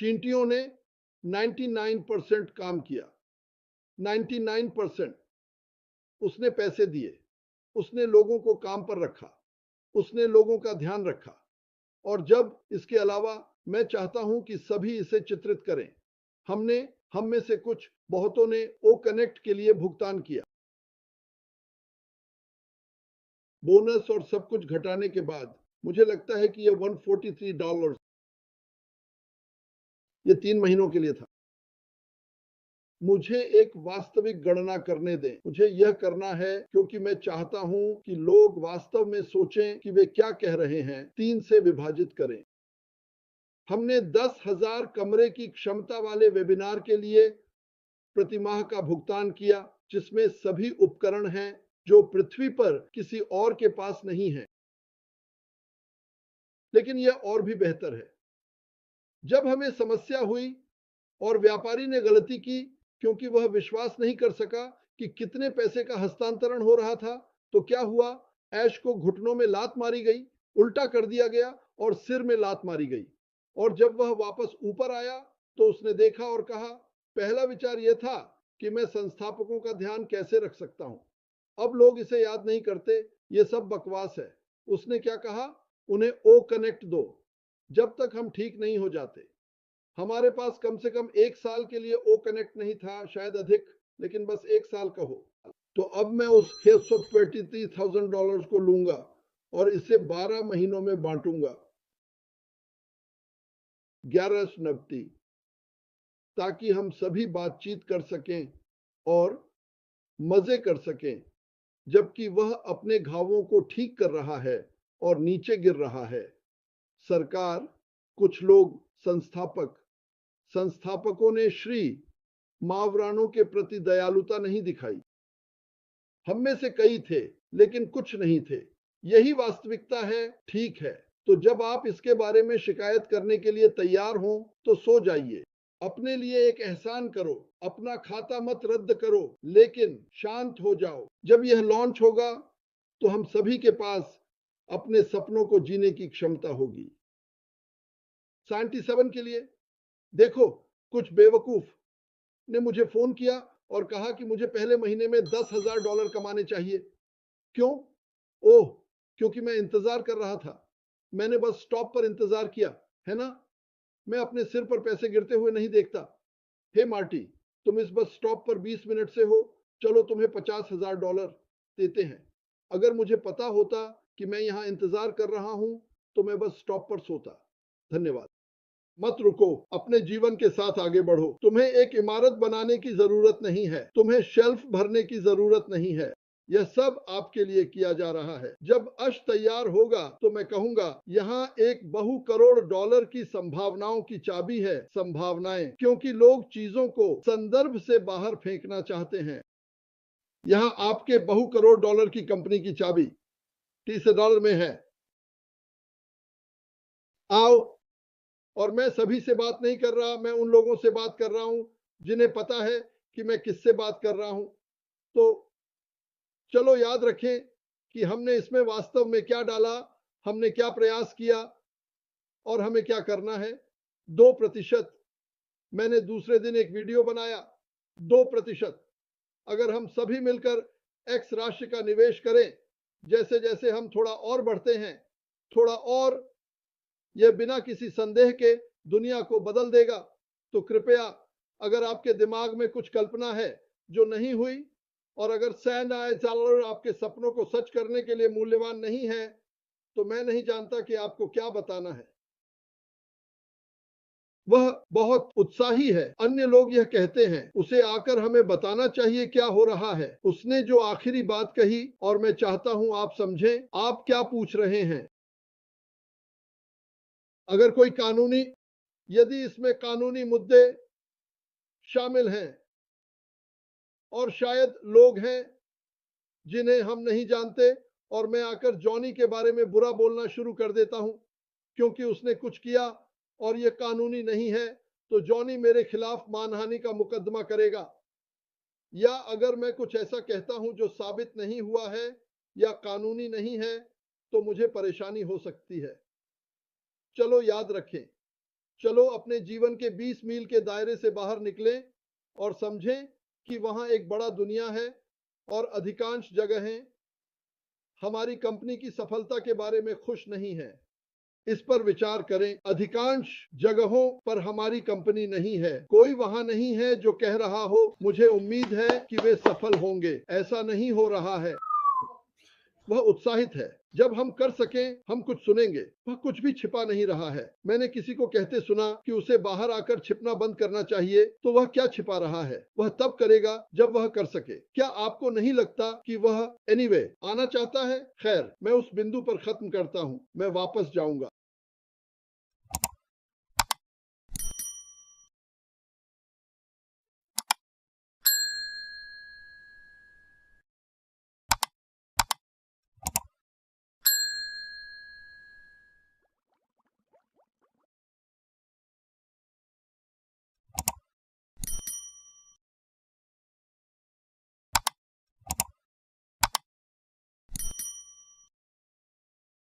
चींटियों ने 99% काम किया। 99% उसने पैसे दिए, उसने लोगों को काम पर रखा, उसने लोगों का ध्यान रखा। और जब इसके अलावा मैं चाहता हूं कि सभी इसे चित्रित करें। हम में से कुछ बहुतों ने ओ कनेक्ट के लिए भुगतान किया। बोनस और सब कुछ घटाने के बाद मुझे लगता है कि यह $143, ये 3 महीनों के लिए था। मुझे एक वास्तविक गणना करने दें। मुझे यह करना है क्योंकि मैं चाहता हूं कि लोग वास्तव में सोचें कि वे क्या कह रहे हैं। 3 से विभाजित करें। हमने 10,000 कमरे की क्षमता वाले वेबिनार के लिए प्रतिमाह का भुगतान किया, जिसमें सभी उपकरण हैं जो पृथ्वी पर किसी और के पास नहीं है। लेकिन यह और भी बेहतर है। जब हमें समस्या हुई और व्यापारी ने गलती की क्योंकि वह विश्वास नहीं कर सका कि कितने पैसे का हस्तांतरण हो रहा था, तो क्या हुआ? ऐश को घुटनों में लात मारी गई, उल्टा कर दिया गया और सिर में लात मारी गई। और जब वह वापस ऊपर आया तो उसने देखा और कहा, पहला विचार यह था कि मैं संस्थापकों का ध्यान कैसे रख सकता हूं। अब लोग इसे याद नहीं करते, ये सब बकवास है। उसने क्या कहा? उन्हें ओ कनेक्ट दो जब तक हम ठीक नहीं हो जाते। हमारे पास कम से कम 1 साल के लिए ओ कनेक्ट नहीं था, शायद अधिक, लेकिन बस 1 साल कहो। तो अब मैं उस $123,000 को लूंगा और इसे 12 महीनों में बांटूंगा, 11 शताब्दी, ताकि हम सभी बातचीत कर सकें और मजे कर सकें, जबकि वह अपने घावों को ठीक कर रहा है और नीचे गिर रहा है। सरकार, कुछ लोग, संस्थापकों ने श्री मावरानों के प्रति दयालुता नहीं दिखाई। हम में से कई थे, लेकिन कुछ नहीं थे। यही वास्तविकता है, ठीक है। तो जब आप इसके बारे में शिकायत करने के लिए तैयार हों, तो सो जाइए। अपने लिए एक एहसान करो, अपना खाता मत रद्द करो, लेकिन शांत हो जाओ। जब यह लॉन्च होगा, तो हम सभी के पास अपने सपनों को जीने की क्षमता होगी। 77 के लिए देखो, कुछ बेवकूफ ने मुझे फोन किया और कहा कि मुझे पहले महीने में $10,000 कमाने चाहिए। क्यों? ओह, क्योंकि मैं इंतजार कर रहा था। मैंने बस स्टॉप पर इंतजार किया, है ना? मैं अपने सिर पर पैसे गिरते हुए नहीं देखता। हे मार्टी, तुम इस बस स्टॉप पर 20 मिनट से हो। चलो तुम्हें $50,000 देते हैं। अगर मुझे पता होता कि मैं यहां इंतजार कर रहा हूं, तो मैं बस स्टॉप पर सोता। धन्यवाद। मत रुको, अपने जीवन के साथ आगे बढ़ो। तुम्हें एक इमारत बनाने की जरूरत नहीं है, तुम्हें शेल्फ भरने की जरूरत नहीं है। यह सब आपके लिए किया जा रहा है। जब अश तैयार होगा तो मैं कहूंगा, यहाँ एक बहु करोड़ डॉलर की संभावनाओं की चाबी है। संभावनाएं, क्योंकि लोग चीजों को संदर्भ से बाहर फेंकना चाहते हैं। यहाँ आपके बहु करोड़ डॉलर की कंपनी की चाबी $30 में है। आओ। और मैं सभी से बात नहीं कर रहा, मैं उन लोगों से बात कर रहा हूं जिन्हें पता है कि मैं किससे बात कर रहा हूं। तो चलो याद रखें कि हमने इसमें वास्तव में क्या डाला, हमने क्या प्रयास किया और हमें क्या करना है। 2%। मैंने दूसरे दिन एक वीडियो बनाया। 2%। अगर हम सभी मिलकर X राशि का निवेश करें, जैसे जैसे हम थोड़ा और बढ़ते हैं, थोड़ा और, यह बिना किसी संदेह के दुनिया को बदल देगा। तो कृपया, अगर आपके दिमाग में कुछ कल्पना है जो नहीं हुई, और अगर $100 आपके सपनों को सच करने के लिए मूल्यवान नहीं है, तो मैं नहीं जानता कि आपको क्या बताना है। वह बहुत उत्साही है। अन्य लोग यह कहते हैं, उसे आकर हमें बताना चाहिए क्या हो रहा है। उसने जो आखिरी बात कही, और मैं चाहता हूं आप समझें। आप क्या पूछ रहे हैं? अगर कोई कानूनी, यदि इसमें कानूनी मुद्दे शामिल हैं, और शायद लोग हैं जिन्हें हम नहीं जानते, और मैं आकर जॉनी के बारे में बुरा बोलना शुरू कर देता हूं क्योंकि उसने कुछ किया और यह कानूनी नहीं है, तो जॉनी मेरे खिलाफ मानहानि का मुकदमा करेगा। या अगर मैं कुछ ऐसा कहता हूं जो साबित नहीं हुआ है या कानूनी नहीं है, तो मुझे परेशानी हो सकती है। चलो याद रखें, चलो अपने जीवन के 20 मील के दायरे से बाहर निकलें और समझें कि वहां एक बड़ा दुनिया है और अधिकांश जगहें हमारी कंपनी की सफलता के बारे में खुश नहीं है। इस पर विचार करें। अधिकांश जगहों पर हमारी कंपनी नहीं है। कोई वहां नहीं है जो कह रहा हो मुझे उम्मीद है कि वे सफल होंगे। ऐसा नहीं हो रहा है। वह उत्साहित है। जब हम कर सकें हम कुछ सुनेंगे। वह कुछ भी छिपा नहीं रहा है। मैंने किसी को कहते सुना कि उसे बाहर आकर छिपना बंद करना चाहिए, तो वह क्या छिपा रहा है? वह तब करेगा जब वह कर सके। क्या आपको नहीं लगता कि वह एनीवे आना चाहता है? खैर, मैं उस बिंदु पर खत्म करता हूं। मैं वापस जाऊंगा।